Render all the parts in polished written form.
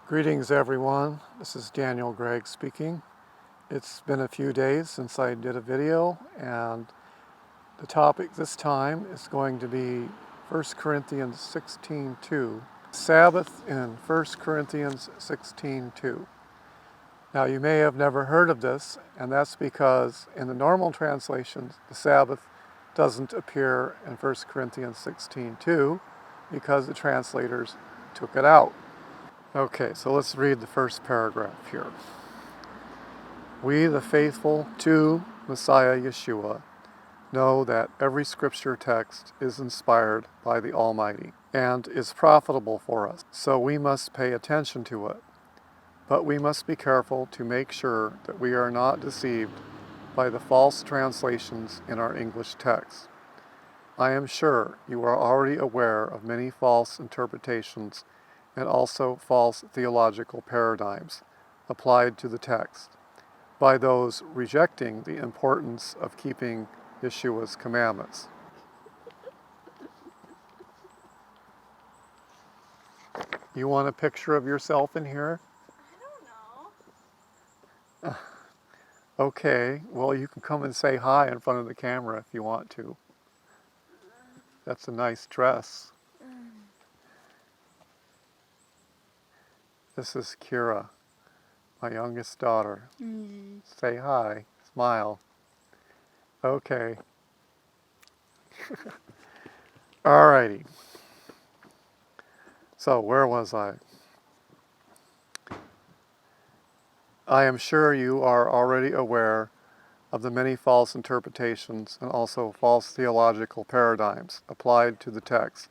Greetings everyone, this is Daniel Gregg speaking. It's been a few days since I did a video, and the topic this time is going to be 1 Corinthians 16:2. Sabbath in 1 Corinthians 16:2. Now you may have never heard of this, and that's because in the normal translations the Sabbath doesn't appear in 1 Corinthians 16:2 because the translators took it out. Okay, so let's read the first paragraph here. We, the faithful to Messiah Yeshua, know that every scripture text is inspired by the Almighty and is profitable for us, so we must pay attention to it. But we must be careful to make sure that we are not deceived by the false translations in our English text. I am sure you are already aware of many false interpretations and also false theological paradigms applied to the text by those rejecting the importance of keeping Yeshua's commandments. You want a picture of yourself in here? I don't know. Okay, well you can come and say hi in front of the camera if you want to. That's a nice dress. This is Kira, my youngest daughter. Say hi, smile. Okay. Alrighty. So where was I? I am sure you are already aware of the many false interpretations and also false theological paradigms applied to the text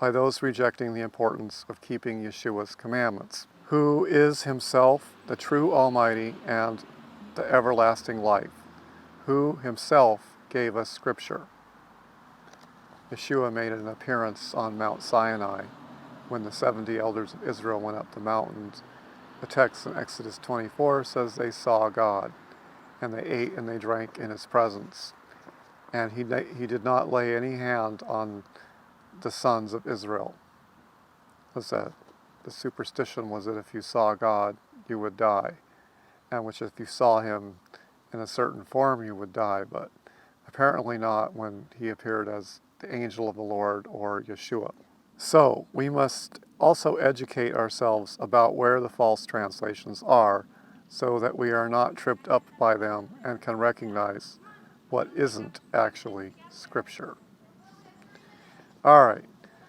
by those rejecting the importance of keeping Yeshua's commandments, who is himself the true Almighty and the everlasting life, who himself gave us Scripture. Yeshua made an appearance on Mount Sinai when the 70 elders of Israel went up the mountains. The text in Exodus 24 says they saw God, and they ate and they drank in his presence. And he did not lay any hand on the sons of Israel. The superstition was that if you saw God, you would die, and which if you saw him in a certain form, you would die, but apparently not when he appeared as the angel of the Lord or Yeshua. So we must also educate ourselves about where the false translations are so that we are not tripped up by them and can recognize what isn't actually Scripture. All right,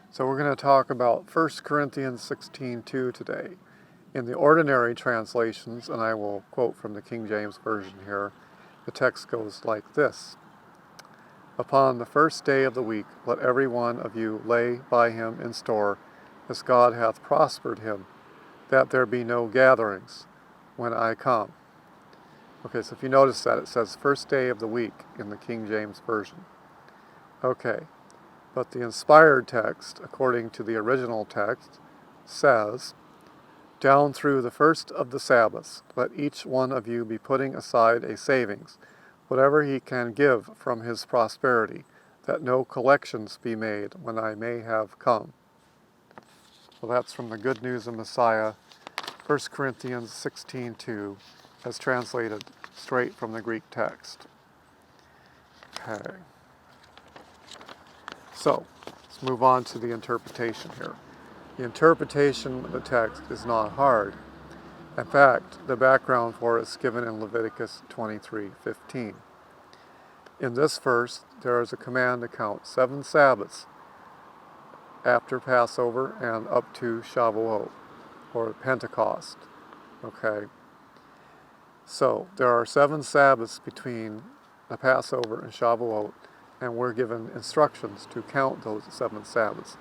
so we're going to talk about 1 Corinthians 16:2 today. In the ordinary translations, and I will quote from the King James Version here, the text goes like this. Upon the first day of the week, let every one of you lay by him in store, as God hath prospered him, that there be no gatherings when I come. Okay, so if you notice that, it says first day of the week in the King James Version. Okay, but the inspired text, according to the original text, says, down through the first of the Sabbaths, let each one of you be putting aside a savings, whatever he can give from his prosperity, that no collections be made when I may have come. Well, that's from the Good News of Messiah, 1 Corinthians 16:2, as translated straight from the Greek text. Okay. So, let's move on to the interpretation here. The interpretation of the text is not hard. In fact, the background for it is given in Leviticus 23:15. In this verse, there is a command to count 7 Sabbaths after Passover and up to Shavuot, or Pentecost. Okay? So, there are 7 Sabbaths between the Passover and Shavuot, and we're given instructions to count those 7 Sabbaths.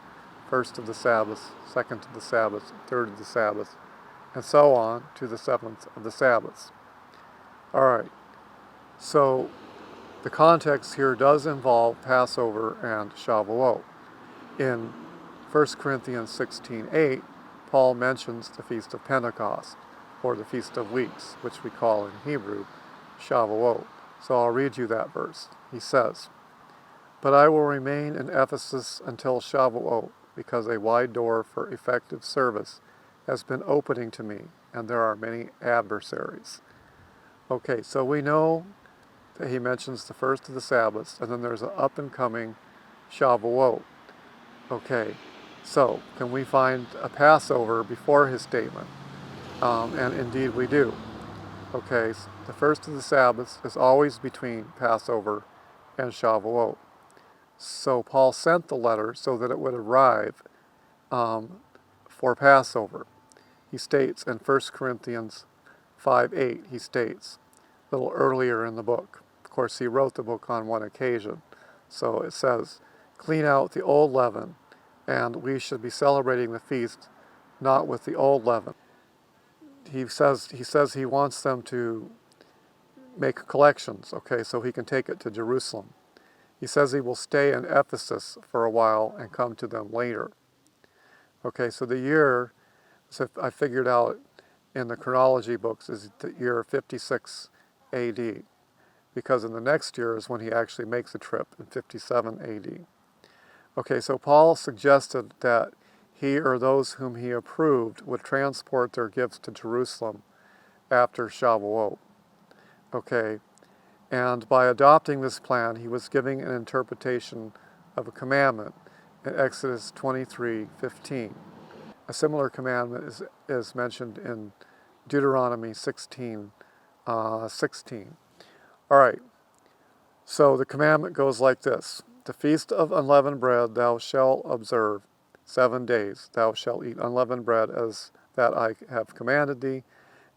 First of the Sabbaths, second of the Sabbaths, third of the Sabbaths, and so on to the 7th of the Sabbaths. All right, so the context here does involve Passover and Shavuot. In 1 Corinthians 16:8, Paul mentions the Feast of Pentecost, or the Feast of Weeks, which we call in Hebrew Shavuot. So I'll read you that verse. He says, but I will remain in Ephesus until Shavuot, because a wide door for effective service has been opening to me, and there are many adversaries. Okay, so we know that he mentions the first of the Sabbaths, and then there's an up and coming Shavuot. Okay, so can we find a Passover before his statement? And indeed we do. Okay, so the first of the Sabbaths is always between Passover and Shavuot. So Paul sent the letter so that it would arrive for Passover. He states in 1 Corinthians 5:8, he states, a little earlier in the book. Of course, he wrote the book on one occasion. So it says, clean out the old leaven, and we should be celebrating the feast not with the old leaven. He says he wants them to make collections, okay, so he can take it to Jerusalem. He says he will stay in Ephesus for a while and come to them later. Okay, so the year, so I figured out in the chronology books, is the year 56 AD, because in the next year is when he actually makes the trip in 57 AD. Okay, so Paul suggested that he or those whom he approved would transport their gifts to Jerusalem after Shavuot. Okay, and by adopting this plan, he was giving an interpretation of a commandment in Exodus 23:15. A similar commandment is mentioned in Deuteronomy 16:16. All right, so the commandment goes like this. The feast of unleavened bread thou shalt observe 7 days. Thou shalt eat unleavened bread as that I have commanded thee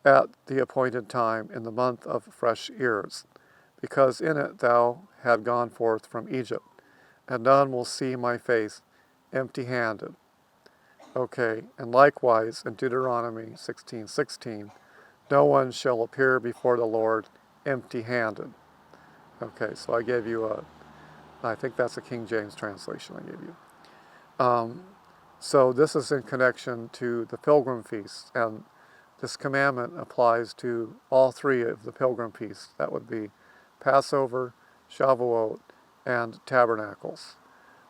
at the appointed time in the month of fresh ears, because in it thou had gone forth from Egypt, and none will see my face empty-handed. Okay, and likewise in Deuteronomy 16:16, no one shall appear before the Lord empty-handed. Okay, so I gave you I think that's a King James translation I gave you. So this is in connection to the pilgrim feasts, and this commandment applies to all three of the pilgrim feasts. That would be Passover, Shavuot, and Tabernacles.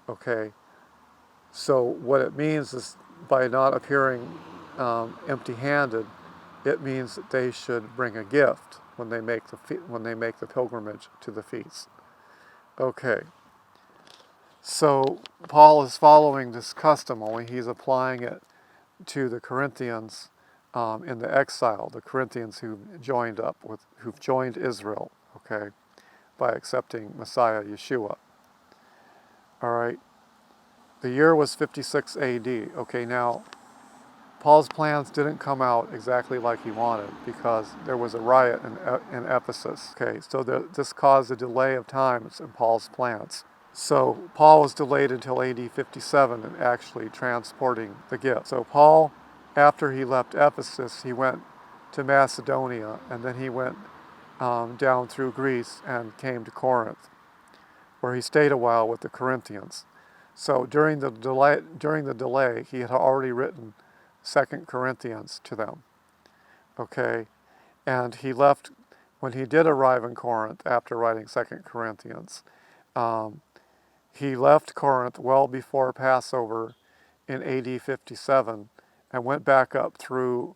Okay, so what it means is by not appearing empty-handed, it means that they should bring a gift when they make the pilgrimage to the feast. Okay, so Paul is following this custom, only he's applying it to the Corinthians in the exile, the Corinthians who've joined Israel, okay, by accepting Messiah Yeshua. All right, the year was 56 AD. Okay, now Paul's plans didn't come out exactly like he wanted because there was a riot in Ephesus. Okay, so this caused a delay of times in Paul's plans. So Paul was delayed until AD 57 in actually transporting the gift. So Paul, after he left Ephesus, he went to Macedonia, and then he went down through Greece and came to Corinth, where he stayed a while with the Corinthians. So during the delay, he had already written 2 Corinthians to them. Okay, and he left when he did arrive in Corinth after writing 2 Corinthians. He left Corinth well before Passover in AD 57 and went back up through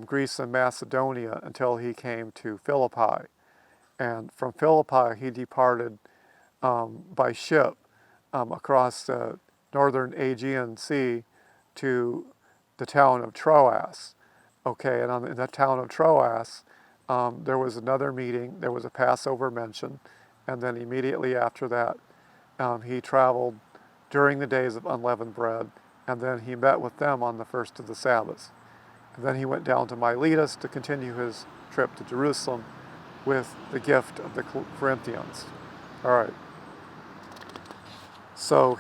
Greece and Macedonia until he came to Philippi. And from Philippi, he departed by ship across the northern Aegean Sea to the town of Troas. Okay, and in that town of Troas, there was another meeting, there was a Passover mention, and then immediately after that, he traveled during the days of unleavened bread, and then he met with them on the first of the Sabbaths. And then he went down to Miletus to continue his trip to Jerusalem with the gift of the Corinthians. All right. So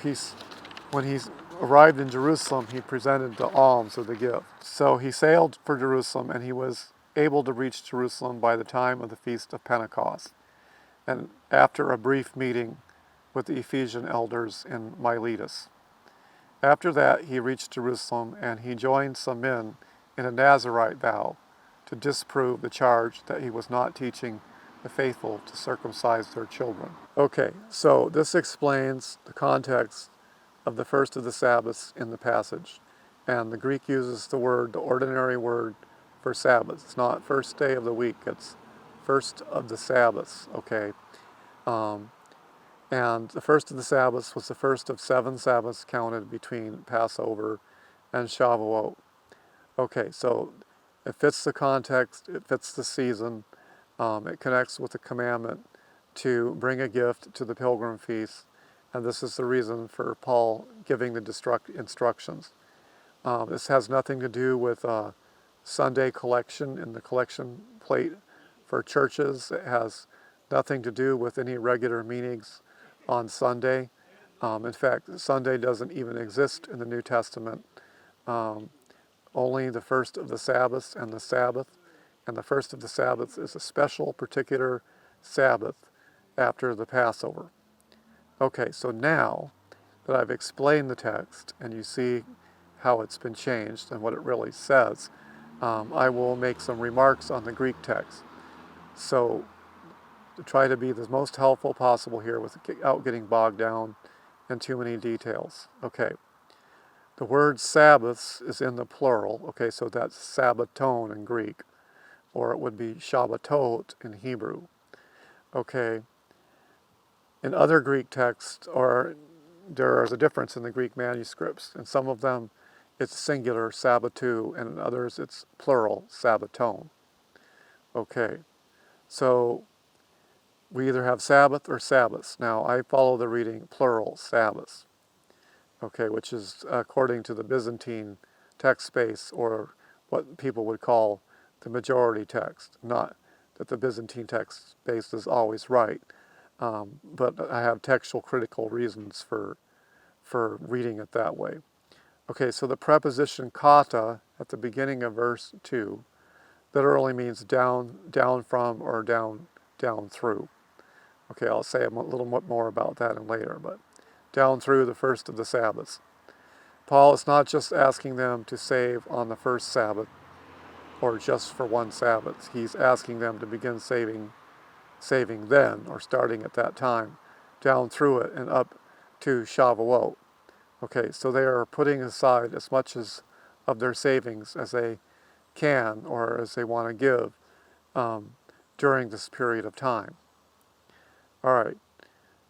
when he arrived in Jerusalem, he presented the alms of the gift. So he sailed for Jerusalem, and he was able to reach Jerusalem by the time of the Feast of Pentecost. And after a brief meeting with the Ephesian elders in Miletus. After that, he reached Jerusalem, and he joined some men in a Nazirite vow to disprove the charge that he was not teaching the faithful to circumcise their children. Okay, so this explains the context of the first of the Sabbaths in the passage. And the Greek uses the ordinary word for Sabbath. It's not first day of the week, it's first of the Sabbaths, okay? Um, and the first of the Sabbaths was the first of 7 Sabbaths counted between Passover and Shavuot. Okay, so it fits the context, it fits the season, it connects with the commandment to bring a gift to the pilgrim feast, and this is the reason for Paul giving the instructions. This has nothing to do with Sunday collection in the collection plate for churches. It has nothing to do with any regular meetings on Sunday. In fact, Sunday doesn't even exist in the New Testament. Only the first of the Sabbaths and the Sabbath. And the first of the Sabbaths is a special, particular Sabbath after the Passover. Okay, so now that I've explained the text and you see how it's been changed and what it really says, I will make some remarks on the Greek text. So try to be the most helpful possible here without getting bogged down in too many details. Okay, the word Sabbaths is in the plural. Okay, so that's Sabbaton in Greek, or it would be Shabbatot in Hebrew. Okay, in other Greek texts, or there is a difference in the Greek manuscripts. In some of them, it's singular, Sabbatu, and in others, it's plural, Sabbaton. Okay, so we either have Sabbath or Sabbaths. Now, I follow the reading plural, Sabbaths, okay, which is according to the Byzantine text space, or what people would call the majority text. Not that the Byzantine text space is always right, but I have textual critical reasons for reading it that way. Okay, so the preposition kata at the beginning of verse 2 literally means down from, or down through. Okay, I'll say a little bit more about that later, but down through the first of the Sabbaths. Paul is not just asking them to save on the first Sabbath or just for one Sabbath. He's asking them to begin saving then, or starting at that time, down through it and up to Shavuot. Okay, so they are putting aside as much of their savings as they can, or as they want to give during this period of time. All right,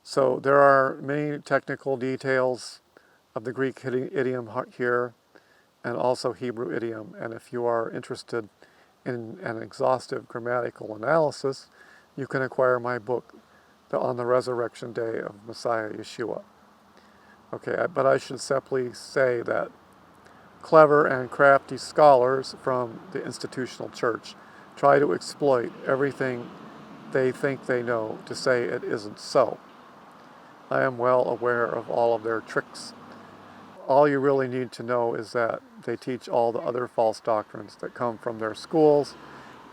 so there are many technical details of the Greek idiom here, and also Hebrew idiom, and if you are interested in an exhaustive grammatical analysis, you can acquire my book, On the Resurrection Day of Messiah Yeshua. Okay, but I should simply say that clever and crafty scholars from the institutional church try to exploit everything they think they know to say it isn't so. I am well aware of all of their tricks. All you really need to know is that they teach all the other false doctrines that come from their schools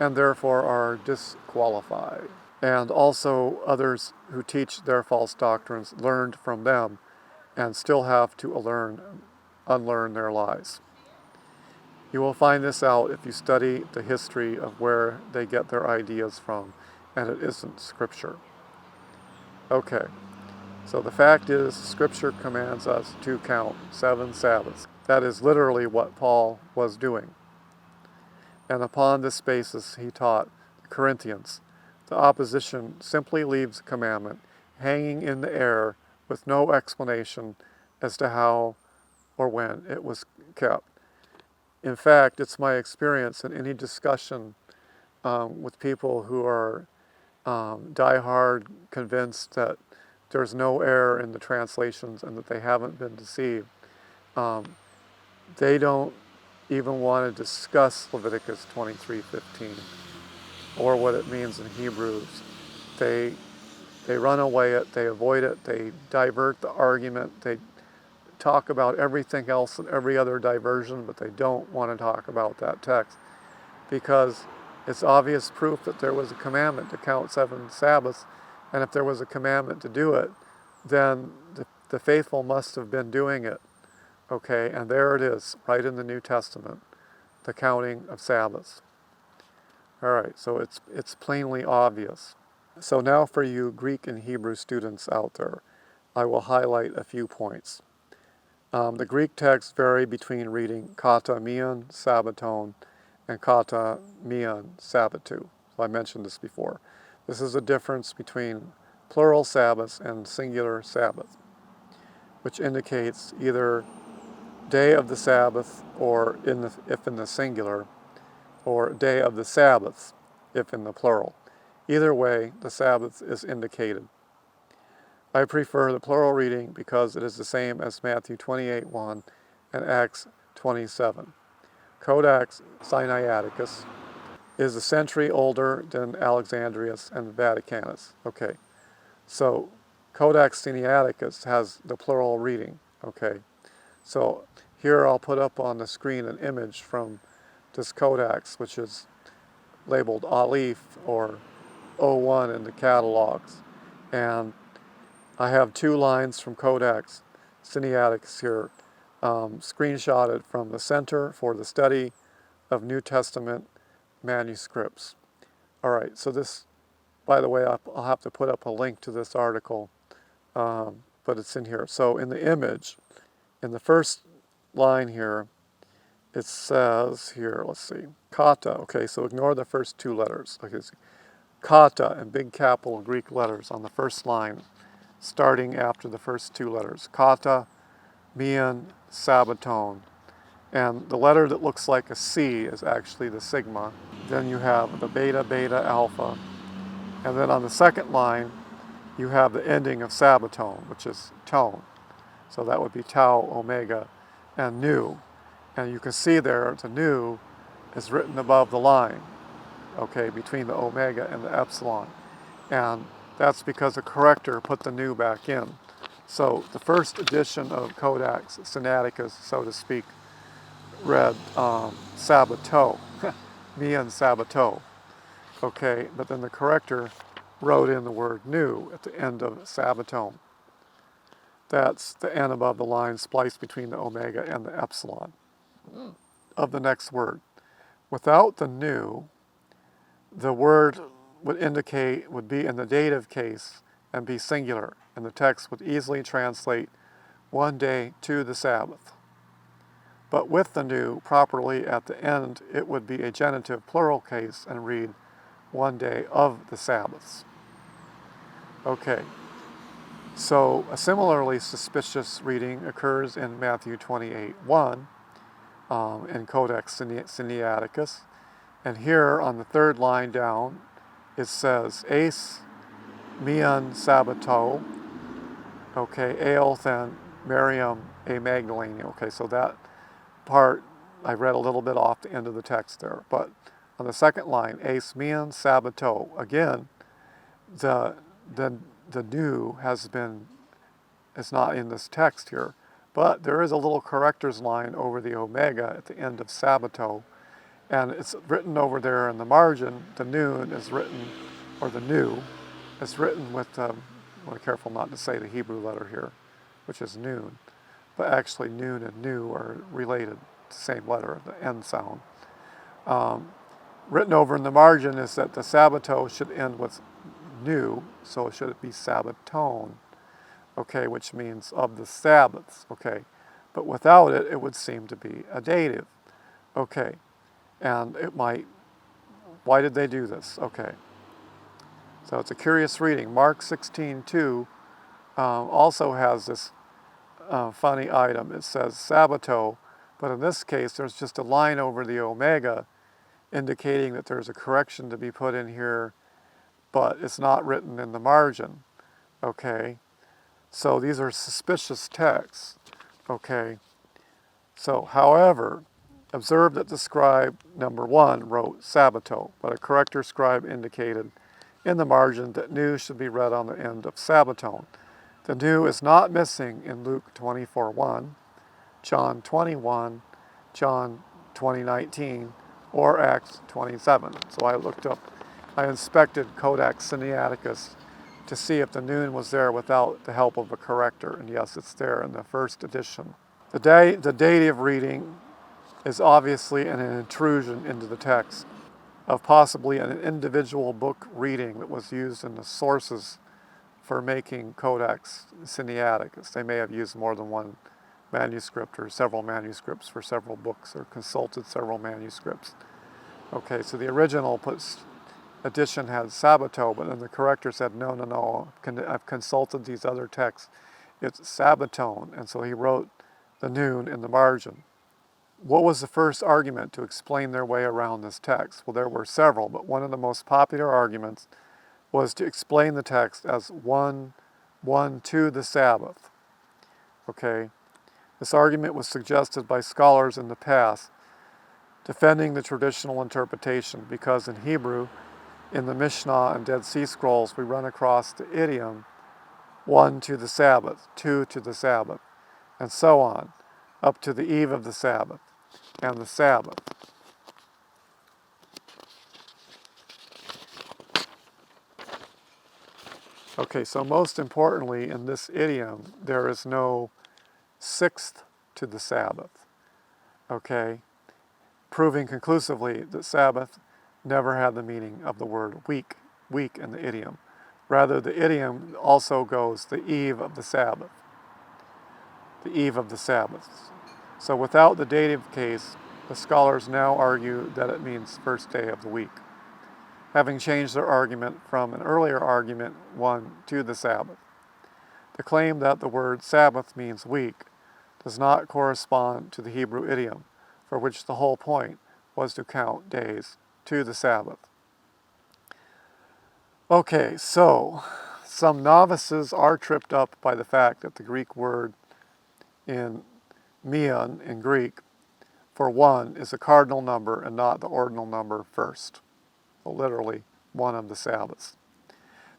and therefore are disqualified. And also others who teach their false doctrines learned from them and still have to unlearn their lies. You will find this out if you study the history of where they get their ideas from, and it isn't Scripture. Okay, so the fact is, Scripture commands us to count 7 Sabbaths. That is literally what Paul was doing. And upon this basis, he taught the Corinthians. The opposition simply leaves the commandment hanging in the air with no explanation as to how or when it was kept. In fact, it's my experience in any discussion with people who are diehard convinced that there's no error in the translations and that they haven't been deceived. They don't even want to discuss Leviticus 23:15 or what it means in Hebrews. They run away it, they avoid it, they divert the argument, they talk about everything else and every other diversion, but they don't want to talk about that text because it's obvious proof that there was a commandment to count 7 Sabbaths, and if there was a commandment to do it, then the faithful must have been doing it. Okay, and there it is, right in the New Testament, the counting of Sabbaths. All right, so it's plainly obvious. So now for you Greek and Hebrew students out there, I will highlight a few points. The Greek texts vary between reading kata mian sabbaton and kata mian sabbatou. So I mentioned this before. This is a difference between plural Sabbaths and singular Sabbath, which indicates either day of the Sabbath, or if in the singular, or day of the Sabbaths, if in the plural. Either way, the Sabbath is indicated. I prefer the plural reading because it is the same as Matthew 28:1 and Acts 27. Codex Sinaiticus is a century older than Alexandrius and Vaticanus. Okay, so Codex Sinaiticus has the plural reading. Okay, so here I'll put up on the screen an image from this codex, which is labeled Aleph or O1 in the catalogs. And I have 2 lines from Codex Sinaiticus here, screenshotted from the Center for the Study of New Testament Manuscripts. All right, so this, by the way, I'll have to put up a link to this article, but it's in here. So in the image, in the first line here, it says here, let's see, kata. Okay, so ignore the first 2 letters. Okay, kata in big capital Greek letters on the first line, starting after the first 2 letters. Kata mian sabbaton. And the letter that looks like a C is actually the sigma. Then you have the beta, beta, alpha. And then on the second line, you have the ending of sabbaton, which is tone. So that would be tau, omega, and nu. And you can see there the nu is written above the line, okay, between the omega and the epsilon. And that's because the corrector put the nu back in. So the first edition of Codex Sinaiticus, so to speak, read sabbato, mian sabbato, okay, but then the corrector wrote in the word nu at the end of sabbaton. That's the N above the line spliced between the omega and the epsilon of the next word. Without the nu, the word would be in the dative case and be singular, and the text would easily translate one day to the Sabbath. But with the nu properly at the end, it would be a genitive plural case and read one day of the Sabbaths. Okay, so a similarly suspicious reading occurs in Matthew 28:1 in Codex Sinaiticus. And here on the third line down, it says, Eis mian sabbato, okay, eothen Miriam a Magdalene. Okay, so that part I read a little bit off the end of the text there. But on the second line, Eis mian sabbato, again, the nu it's not in this text here, but there is a little corrector's line over the omega at the end of sabbato, and it's written over there in the margin. The noon is written, or the nu is written with, I want to be careful not to say the Hebrew letter here, which is noon, but actually noon and nu are related, the same letter, the N sound. Written over in the margin is that the sabbato should end with nu, so should it be sabbaton, okay, which means of the Sabbaths, okay. But without it, it would seem to be a dative, okay. And it might, why did they do this? Okay. So it's a curious reading. Mark 16:2 also has this funny item. It says sabbato, but in this case, there's just a line over the omega indicating that there's a correction to be put in here, but it's not written in the margin, okay? So these are suspicious texts, okay? So, however, observe that the scribe, number 1, wrote sabbato, but a corrector scribe indicated in the margin that nu should be read on the end of sabbaton. The nu is not missing in Luke 24:1, John 21, John 20:19, or Acts 27. So I inspected Codex Sinaiticus to see if the noon was there without the help of a corrector, and yes, it's there in the first edition. The dative reading is obviously an intrusion into the text of possibly an individual book reading that was used in the sources for making Codex Sinaiticus. They may have used more than one manuscript or several manuscripts for several books, or consulted several manuscripts. Okay, so the original edition had Sabbato, but then the corrector said, no, I've consulted these other texts. It's Sabbatone, and so he wrote the noon in the margin. What was the first argument to explain their way around this text? Well, there were several, but one of the most popular arguments was to explain the text as one to the Sabbath. Okay, this argument was suggested by scholars in the past, defending the traditional interpretation, because in Hebrew, in the Mishnah and Dead Sea Scrolls, we run across the idiom one to the Sabbath, two to the Sabbath, and so on, up to the eve of the Sabbath and the Sabbath. Okay, so most importantly, in this idiom, there is no sixth to the Sabbath. Okay, proving conclusively that Sabbath never had the meaning of the word week in the idiom. Rather, the idiom also goes the eve of the Sabbath. The eve of the Sabbath. So without the dative case, the scholars now argue that it means first day of the week, having changed their argument from an earlier argument, one to the Sabbath. The claim that the word Sabbath means week does not correspond to the Hebrew idiom, for which the whole point was to count days to the Sabbath. Okay, so some novices are tripped up by the fact that the Greek word in mion in Greek for one is a cardinal number and not the ordinal number first. So literally, one of the Sabbaths.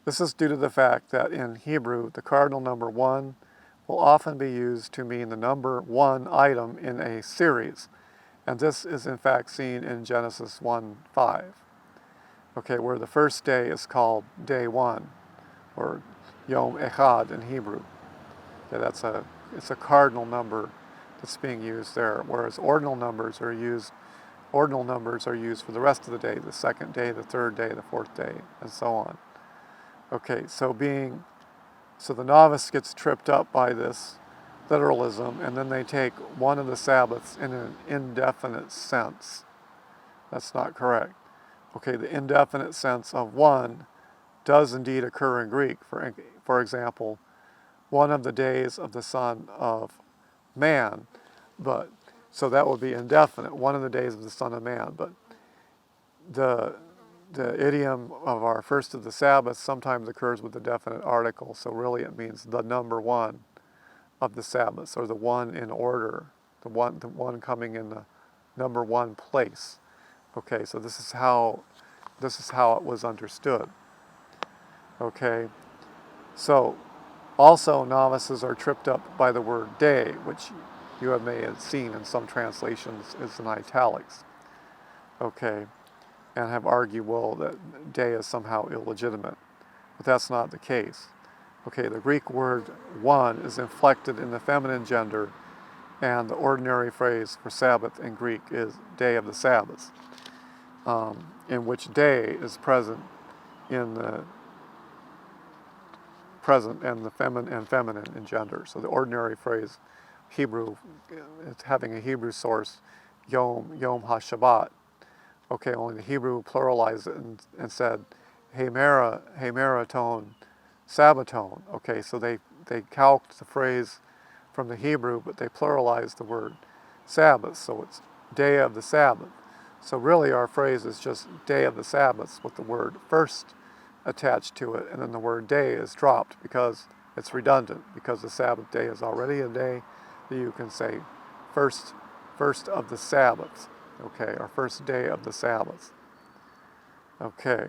This is due to the fact that in Hebrew, the cardinal number one will often be used to mean the number one item in a series. And this is in fact seen in Genesis 1:5. Okay, where the first day is called day one, or Yom Echad in Hebrew. Okay, it's a cardinal number that's being used there, whereas ordinal numbers are used for the rest of the day, the second day, the third day, the fourth day, and so on. Okay, so the novice gets tripped up by this literalism, and then they take one of the Sabbaths in an indefinite sense. That's not correct. Okay, the indefinite sense of one does indeed occur in Greek. For example, one of the days of the Son of Man, so that would be indefinite, one of the days of the Son of Man, but the idiom of our first of the Sabbath sometimes occurs with a definite article, so really it means the number one of the Sabbaths, or the one in order, the one coming in the number one place. Okay, so this is how it was understood. Okay, so also novices are tripped up by the word day, which you may have seen in some translations is in italics. Okay, and have argued, well, that day is somehow illegitimate, but that's not the case. Okay, the Greek word one is inflected in the feminine gender, and the ordinary phrase for Sabbath in Greek is day of the Sabbaths, in which day is present and the feminine in gender. So the ordinary phrase, Hebrew, it's having a Hebrew source, Yom HaShabbat. Okay, only the Hebrew pluralized it and said, Hemeraton, Sabbaton. Okay, so they calqued the phrase from the Hebrew, but they pluralized the word Sabbath, so it's day of the Sabbath. So really our phrase is just day of the Sabbaths with the word first attached to it, and then the word day is dropped because it's redundant, because the Sabbath day is already a day that you can say first of the Sabbaths, okay, or first day of the Sabbath. Okay.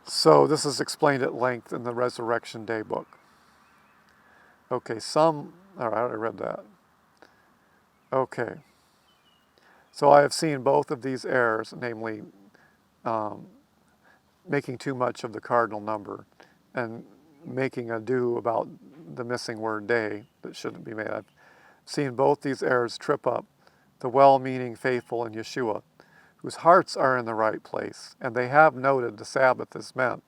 So this is explained at length in the Resurrection Day book. Okay, all right, I already read that. Okay. So I have seen both of these errors, namely making too much of the cardinal number and making ado about the missing word day that shouldn't be made. I've seen both these errors trip up the well-meaning faithful in Yeshua, whose hearts are in the right place, and they have noted the Sabbath is meant,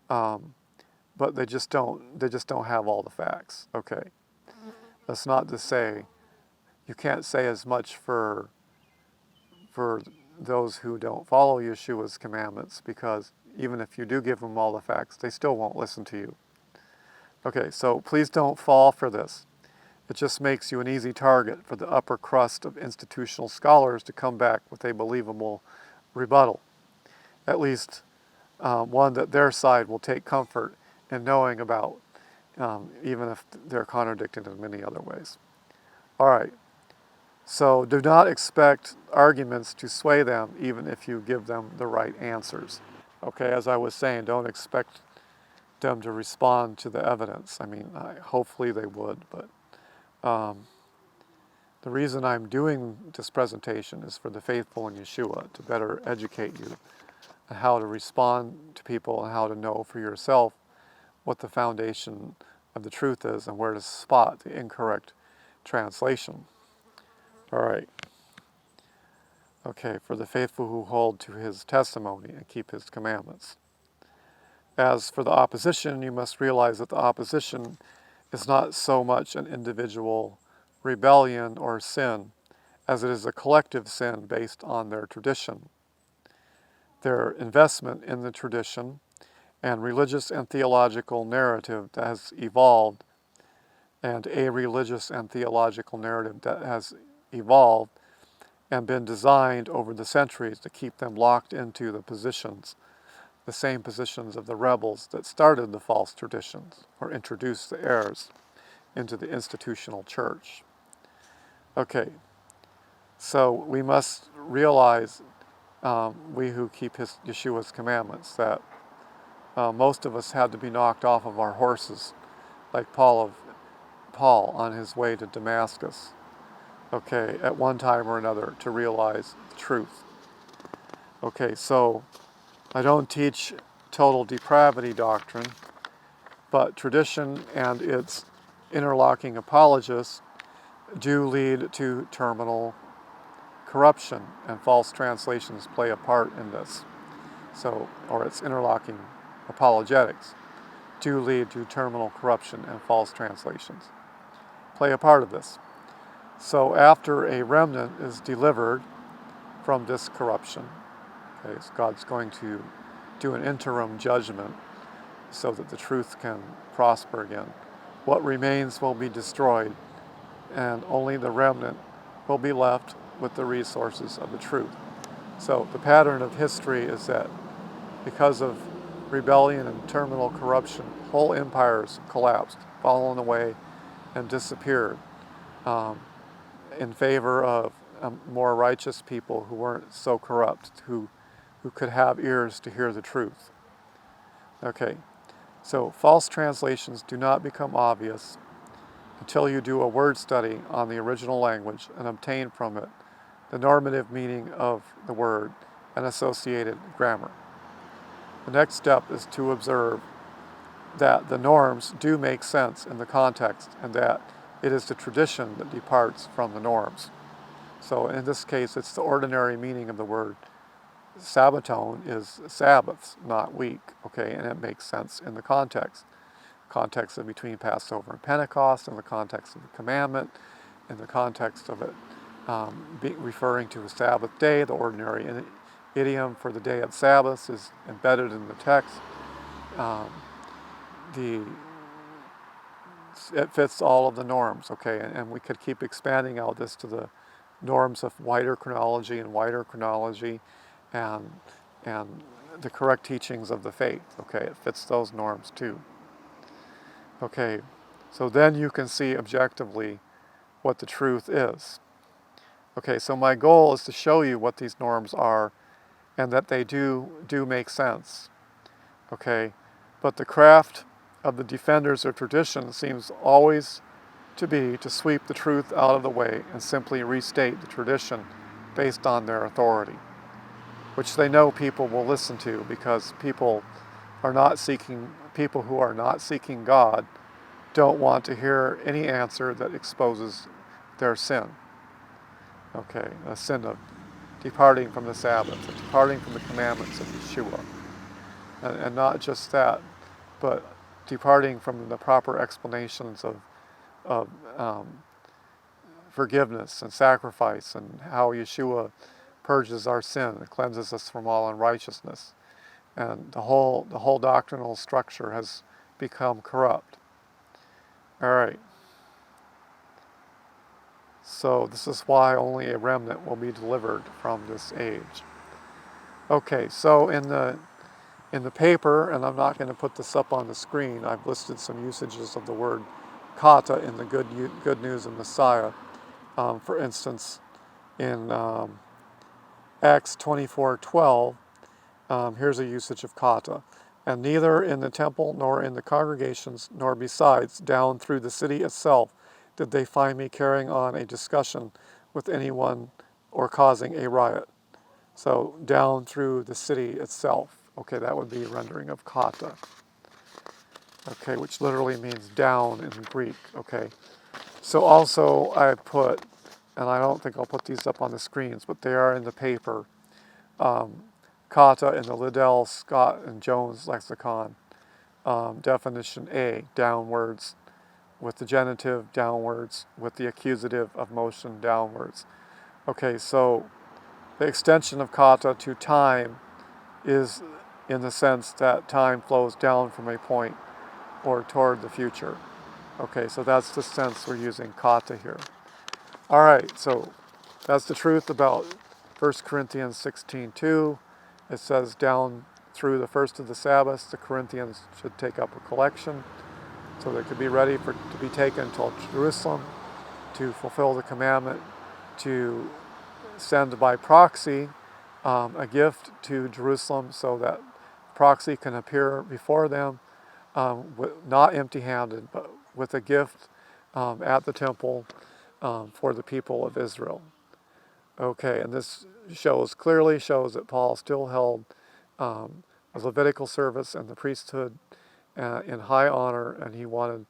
but they just don't have all the facts. Okay. That's not to say you can't say as much for those who don't follow Yeshua's commandments, because even if you do give them all the facts, they still won't listen to you. Okay, so please don't fall for this. It just makes you an easy target for the upper crust of institutional scholars to come back with a believable rebuttal. At least one that their side will take comfort in knowing about, even if they're contradicted in many other ways. All right, so do not expect arguments to sway them even if you give them the right answers. Okay, as I was saying, don't expect them to respond to the evidence. I mean, hopefully they would, but the reason I'm doing this presentation is for the faithful in Yeshua, to better educate you on how to respond to people and how to know for yourself what the foundation of the truth is and where to spot the incorrect translation. All right. Okay, for the faithful who hold to his testimony and keep his commandments. As for the opposition, you must realize that the opposition is not so much an individual rebellion or sin as it is a collective sin based on their tradition. Their investment in the tradition and religious and theological narrative that has evolved, and a religious and theological narrative that has evolved and been designed over the centuries to keep them locked into the positions, the same positions of the rebels that started the false traditions or introduced the errors into the institutional church. Okay, so we must realize, we who keep Yeshua's commandments, that most of us had to be knocked off of our horses, like Paul on his way to Damascus, okay, at one time or another, to realize the truth. Okay, so I don't teach total depravity doctrine, but tradition and its interlocking apologists do lead to terminal corruption, and false translations play a part in this. So, or its interlocking apologetics do lead to terminal corruption, and false translations play a part of this. So after a remnant is delivered from this corruption, okay, so God's going to do an interim judgment so that the truth can prosper again. What remains will be destroyed, and only the remnant will be left with the resources of the truth. So the pattern of history is that because of rebellion and terminal corruption, whole empires collapsed, fallen away, and disappeared in favor of more righteous people who weren't so corrupt, who could have ears to hear the truth. Okay, so false translations do not become obvious until you do a word study on the original language and obtain from it the normative meaning of the word and associated grammar. The next step is to observe that the norms do make sense in the context, and that it is the tradition that departs from the norms. So in this case, it's the ordinary meaning of the word Sabbaton is Sabbaths, not week, okay, and it makes sense in the context of between Passover and Pentecost, in the context of the commandment, in the context of it referring to a Sabbath day. The ordinary idiom for the day of Sabbaths is embedded in the text. It fits all of the norms, okay, and we could keep expanding out this to the norms of wider chronology, and the correct teachings of the faith, okay, it fits those norms too. Okay, so then you can see objectively what the truth is. Okay, so my goal is to show you what these norms are and that they do make sense. Okay, but the craft of the defenders of tradition seems always to be to sweep the truth out of the way and simply restate the tradition based on their authority, which they know people will listen to, because people who are not seeking God don't want to hear any answer that exposes their sin. Okay, a sin of departing from the Sabbath, of departing from the commandments of Yeshua. And not just that, but departing from the proper explanations of forgiveness and sacrifice, and how Yeshua purges our sin and cleanses us from all unrighteousness. And the whole doctrinal structure has become corrupt. All right. So this is why only a remnant will be delivered from this age. Okay, so in the paper, and I'm not going to put this up on the screen, I've listed some usages of the word kata in the Good News of Messiah. For instance, in Acts 24:12, here's a usage of kata. And neither in the temple nor in the congregations nor besides down through the city itself did they find me carrying on a discussion with anyone or causing a riot. So down through the city itself. Okay, that would be a rendering of kata. Okay, which literally means down in Greek. Okay, so also I put, and I don't think I'll put these up on the screens, but they are in the paper, kata in the Liddell, Scott, and Jones lexicon. Definition A, downwards, with the genitive downwards, with the accusative of motion downwards. Okay, so the extension of kata to time is in the sense that time flows down from a point or toward the future. Okay, so that's the sense we're using kata here. All right, so that's the truth about 1 Corinthians 16:2. It says down through the first of the Sabbaths, the Corinthians should take up a collection so they could be ready to be taken to Jerusalem to fulfill the commandment to send by proxy a gift to Jerusalem so that proxy can appear before them, not empty-handed, but with a gift at the temple for the people of Israel. Okay, and this clearly shows that Paul still held the Levitical service and the priesthood in high honor, and he wanted,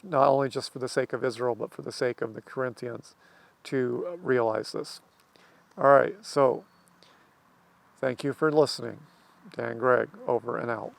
not only just for the sake of Israel, but for the sake of the Corinthians, to realize this. All right, so thank you for listening. Dan Gregg, over and out.